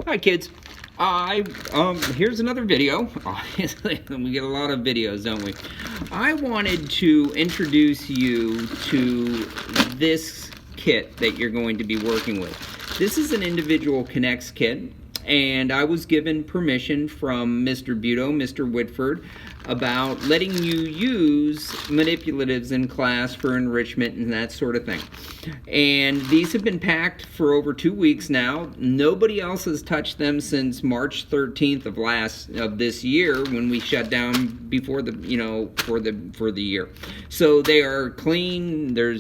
Hi kids. Here's another video. Obviously, we get a lot of videos, don't we? I wanted to introduce you to this kit that you're going to be working with. This is an individual KNEX kit, and I was given permission from Mr. Buto, Mr. Whitford, about letting you use manipulatives in class for enrichment and that sort of thing. And these have been packed for over 2 weeks now. Nobody else has touched them since March 13th of this year, when we shut down before the for the year. So they are clean. They're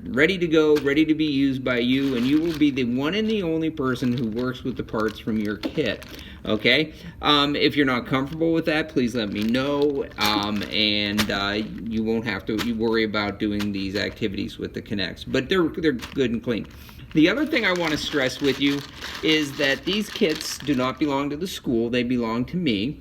ready to go, ready to be used by you, and you will be the one and the only person who works with the parts from your kit. Okay, if you're not comfortable with that, please let me know, and you won't have to worry about doing these activities with the KNEX, but they're good and clean. The other thing I want to stress with you is that these kits do not belong to the school, they belong to me.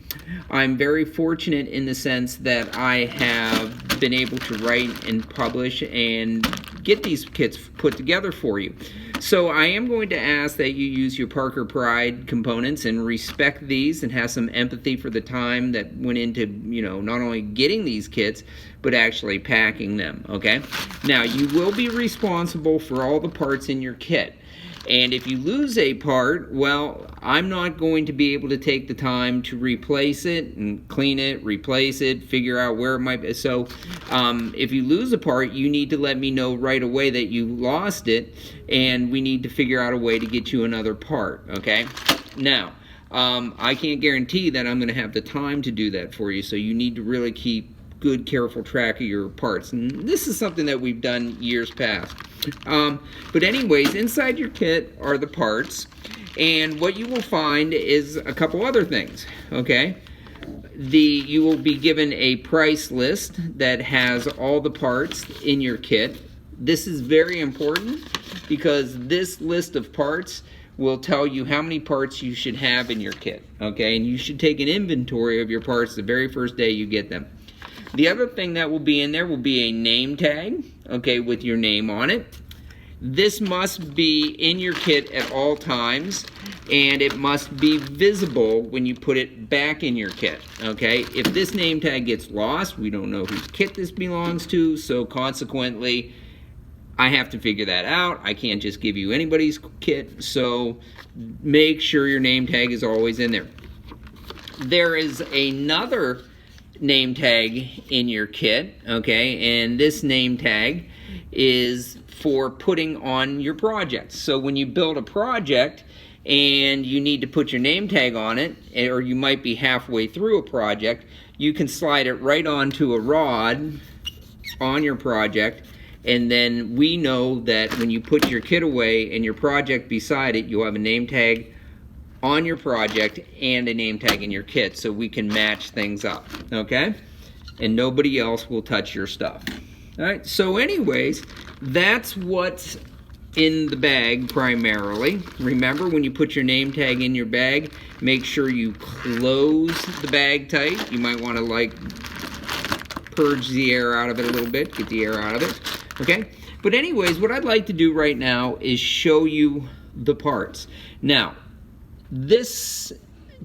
I'm very fortunate in the sense that I have been able to write and publish and get these kits put together for you. So I am going to ask that you use your Parker Pride components and respect these and have some empathy for the time that went into, not only getting these kits, but actually packing them, okay? Now, you will be responsible for all the parts in your kit. And if you lose a part, well, I'm not going to be able to take the time to replace it and clean it, replace it, figure out where it might be. So if you lose a part, you need to let me know right away that you lost it, and we need to figure out a way to get you another part, okay? Now, I can't guarantee that I'm going to have the time to do that for you, so you need to really keep good, careful track of your parts. And this is something that we've done years past. But anyways, inside your kit are the parts, and what you will find is a couple other things, okay? You will be given a price list that has all the parts in your kit. This is very important because this list of parts will tell you how many parts you should have in your kit, okay? And you should take an inventory of your parts the very first day you get them. The other thing that will be in there will be a name tag, okay, with your name on it. This must be in your kit at all times, and it must be visible when you put it back in your kit, okay? If this name tag gets lost, we don't know whose kit this belongs to, so consequently, I have to figure that out. I can't just give you anybody's kit, so make sure your name tag is always in there. There is another name tag in your kit, okay, and this name tag is for putting on your project. So when you build a project and you need to put your name tag on it, or you might be halfway through a project, you can slide it right onto a rod on your project, and then we know that when you put your kit away and your project beside it, you'll have a name tag on your project and a name tag in your kit, so we can match things up, okay? And nobody else will touch your stuff. All right, so anyways, that's what's in the bag primarily. Remember, when you put your name tag in your bag, make sure you close the bag tight. You might want to purge the air out of it a little bit, get the air out of it, okay? But anyways, what I'd like to do right now is show you the parts. Now, this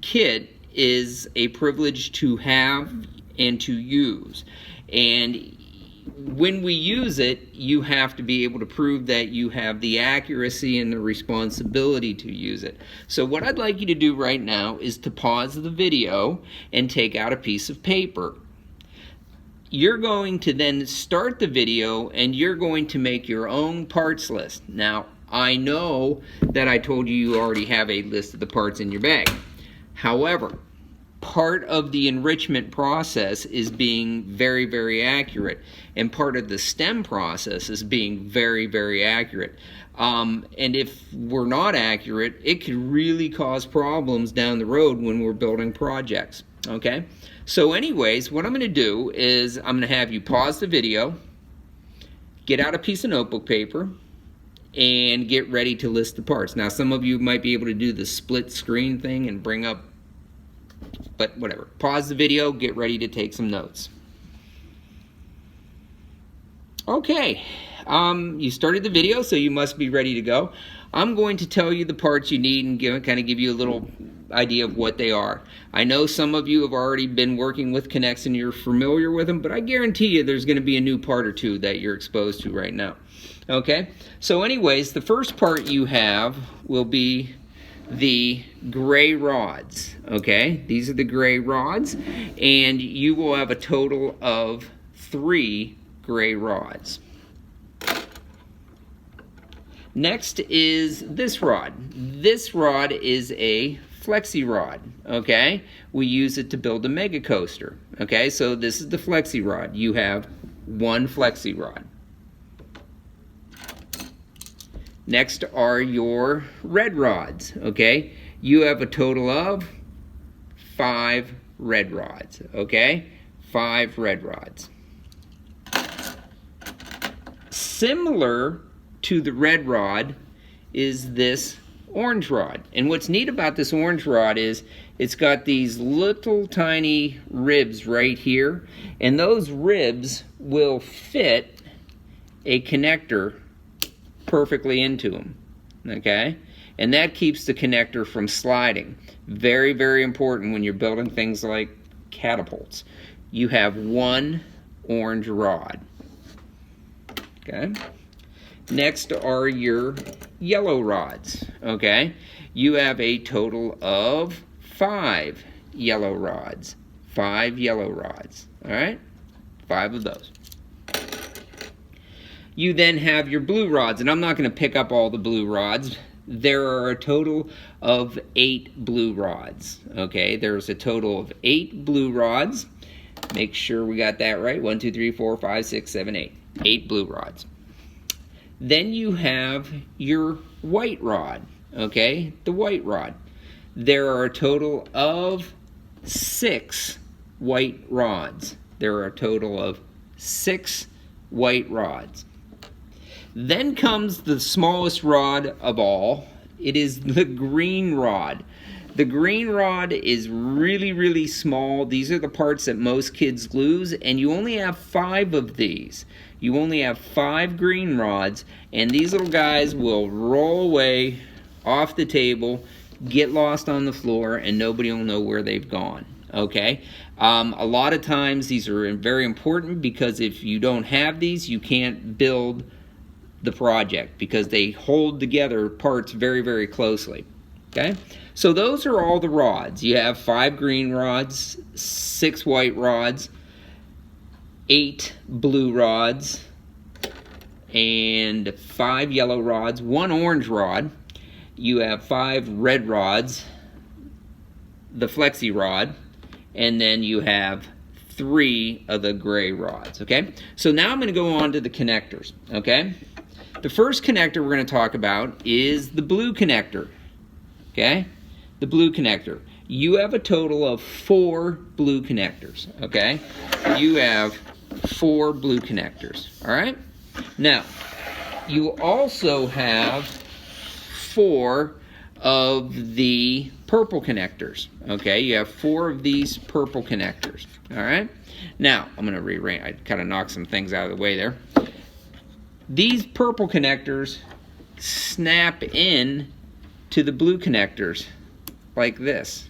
kit is a privilege to have and to use, and when we use it, you have to be able to prove that you have the accuracy and the responsibility to use it. So what I'd like you to do right now is to pause the video and take out a piece of paper. You're going to then start the video and you're going to make your own parts list. Now, I know that I told you you already have a list of the parts in your bag. However, part of the enrichment process is being very, very accurate, and part of the STEM process is being very, very accurate. And if we're not accurate, it could really cause problems down the road when we're building projects, okay? So anyways, what I'm going to do is I'm going to have you pause the video, get out a piece of notebook paper, and get ready to list the parts. Now, some of you might be able to do the split screen thing and bring up, but whatever. Pause the video, get ready to take some notes. Okay, you started the video, so you must be ready to go. I'm going to tell you the parts you need and kind of give you a little idea of what they are. I know some of you have already been working with KNEX and you're familiar with them, but I guarantee you there's going to be a new part or two that you're exposed to right now. Okay, so anyways, the first part you have will be the gray rods. Okay, these are the gray rods, and you will have a total of 3 gray rods. Next is this rod. This rod is a flexi rod. Okay, we use it to build a mega coaster. Okay, so this is the flexi rod. You have 1 flexi rod. Next are your red rods. Okay, you have a total of 5 red rods. Okay, 5 red rods. Similar to the red rod is this orange rod. And what's neat about this orange rod is it's got these little tiny ribs right here, and those ribs will fit a connector perfectly into them. Okay, and that keeps the connector from sliding. Very, very important when you're building things like catapults. You have 1 orange rod. Okay, next are your yellow rods. Okay, you have a total of 5 yellow rods. 5 yellow rods. All right, 5 of those. You then have your blue rods, and I'm not going to pick up all the blue rods. There are a total of 8 blue rods. Okay, there's a total of 8 blue rods. Make sure we got that right. 1, 2, 3, 4, 5, 6, 7, 8. 8 blue rods. Then you have your white rod. Okay, the white rod. There are a total of 6 white rods. There are a total of 6 white rods. Then comes the smallest rod of all. It is the green rod. The green rod is really, really small. These are the parts that most kids lose, and you only have 5 of these. You only have 5 green rods, and these little guys will roll away off the table, get lost on the floor, and nobody will know where they've gone. Okay? A lot of times these are very important because if you don't have these, you can't build the project because they hold together parts very, very closely. Okay, so those are all the rods. You have 5 green rods, 6 white rods, 8 blue rods, and 5 yellow rods, 1 orange rod. You have 5 red rods, the flexi rod, and then you have 3 of the gray rods. Okay, so now I'm going to go on to the connectors. Okay, the first connector we're going to talk about is the blue connector. Okay, the blue connector. You have a total of 4 blue connectors. Okay, you have 4 blue connectors. All right, now you also have 4 of the purple connectors. Okay, you have 4 of these purple connectors. All right, now I'm going to rearrange. I kind of knocked some things out of the way there. These purple connectors snap in to the blue connectors like this.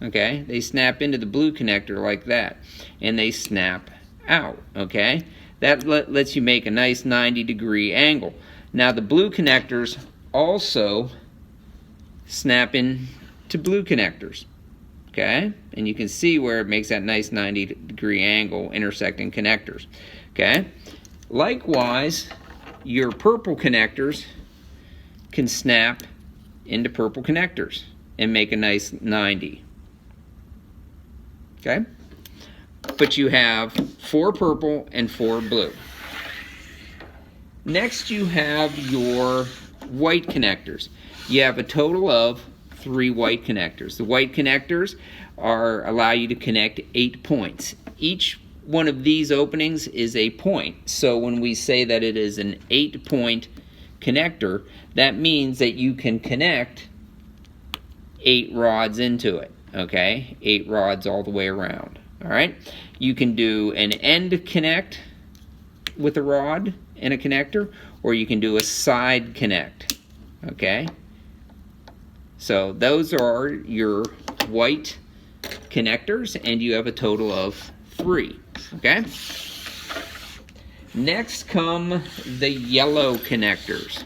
Okay, they snap into the blue connector like that, and they snap out. Okay, that lets you make a nice 90-degree angle. Now the blue connectors also snap in to blue connectors. Okay, and you can see where it makes that nice 90-degree angle intersecting connectors. Okay, likewise, your purple connectors can snap into purple connectors and make a nice 90. Okay, but you have 4 purple and 4 blue. Next you have your white connectors. You have a total of 3 white connectors. The white connectors allow you to connect 8 points. Each one of these openings is a point. So when we say that it is an 8-point connector, that means that you can connect 8 rods into it. Okay, 8 rods all the way around. All right, you can do an end connect with a rod and a connector, or you can do a side connect Okay? So those are your white connectors, and you have a total of 3. Okay? Next come the yellow connectors.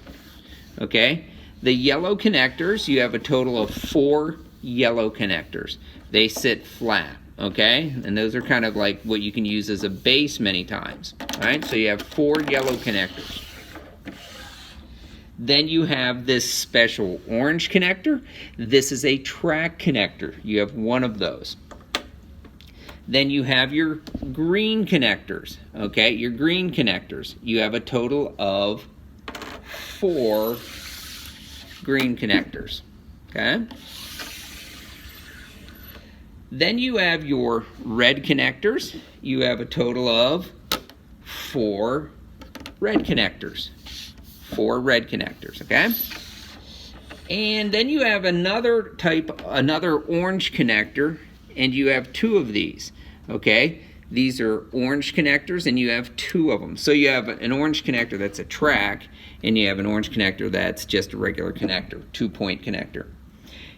Okay? The yellow connectors, you have a total of 4 yellow connectors. They sit flat. Okay? And those are kind of like what you can use as a base many times. Alright? So you have 4 yellow connectors. Then you have this special orange connector. This is a track connector. You have 1 of those. Then you have your green connectors. Okay, your green connectors. You have a total of 4 green connectors. Okay. Then you have your red connectors. You have a total of 4 red connectors. 4 red connectors, okay? And then you have another orange connector, and you have 2 of these, okay? These are orange connectors, and you have 2 of them. So you have an orange connector that's a track, and you have an orange connector that's just a regular connector, 2-point connector.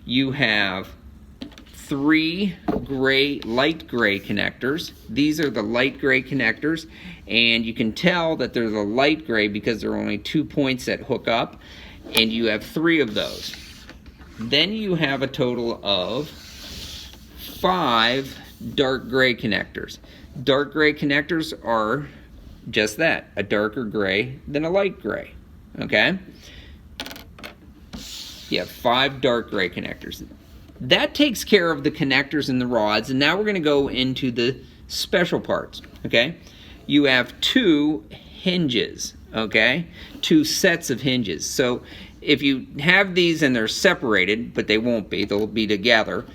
You have 3 light gray connectors. These are the light gray connectors, and you can tell that they're the light gray because there are only 2 points that hook up, and you have 3 of those. Then you have a total of 5 dark gray connectors. Dark gray connectors are just that, a darker gray than a light gray. Okay? You have 5 dark gray connectors. That takes care of the connectors and the rods, and now we're going to go into the special parts, okay? You have 2 hinges, okay? 2 sets of hinges. So if you have these and they're separated, but they won't be, they'll be together,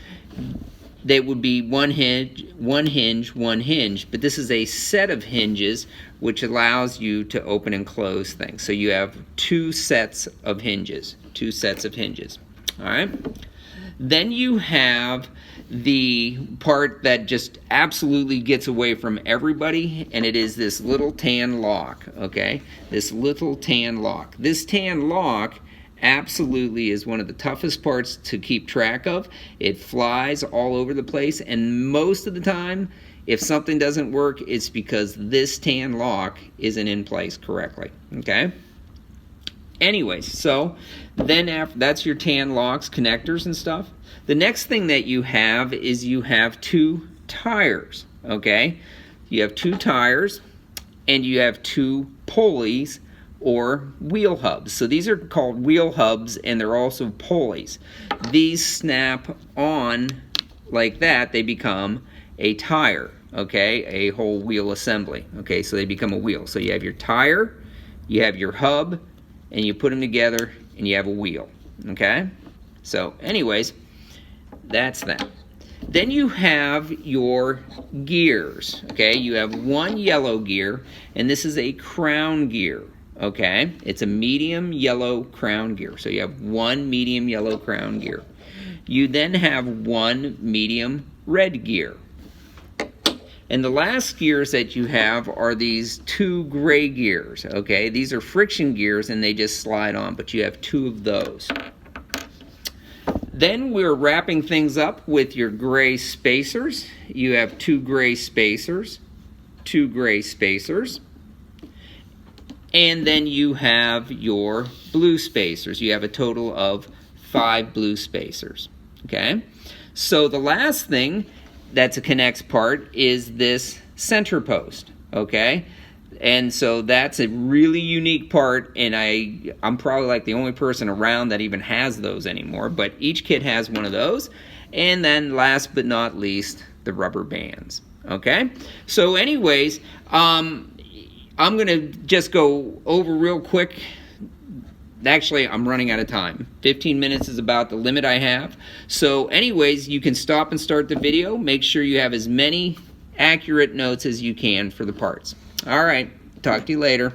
they would be one hinge, one hinge, but this is a set of hinges which allows you to open and close things. So you have 2 sets of hinges, all right? Then you have the part that just absolutely gets away from everybody, and it is this little tan lock, okay? This little tan lock. This tan lock absolutely is one of the toughest parts to keep track of. It flies all over the place, and most of the time, if something doesn't work, it's because this tan lock isn't in place correctly, okay? Anyways, so then after that's your tan locks, connectors and stuff. The next thing that you have is you have 2 tires, okay? You have 2 tires, and you have 2 pulleys or wheel hubs. So these are called wheel hubs, and they're also pulleys. These snap on like that, they become a tire, okay? A whole wheel assembly, okay? So they become a wheel. So you have your tire, you have your hub, and you put them together and you have a wheel, okay? So anyways, that's that. Then you have your gears, okay? You have 1 yellow gear, and this is a crown gear, okay? It's a medium yellow crown gear. So you have 1 medium yellow crown gear. You then have 1 medium red gear. And the last gears that you have are these 2 gray gears, okay? These are friction gears, and they just slide on, but you have 2 of those. Then we're wrapping things up with your gray spacers. You have 2 gray spacers, 2 gray spacers. And then you have your blue spacers. You have a total of 5 blue spacers, okay? So the last thing that's a KNEX part is this center post, okay? And so that's a really unique part, and I'm probably like the only person around that even has those anymore, but each kit has one of those. And then last but not least, the rubber bands, okay? So anyways, I'm going to just go over real quick. Actually, I'm running out of time. 15 minutes is about the limit I have. So anyways, you can stop and start the video. Make sure you have as many accurate notes as you can for the parts. All right, talk to you later.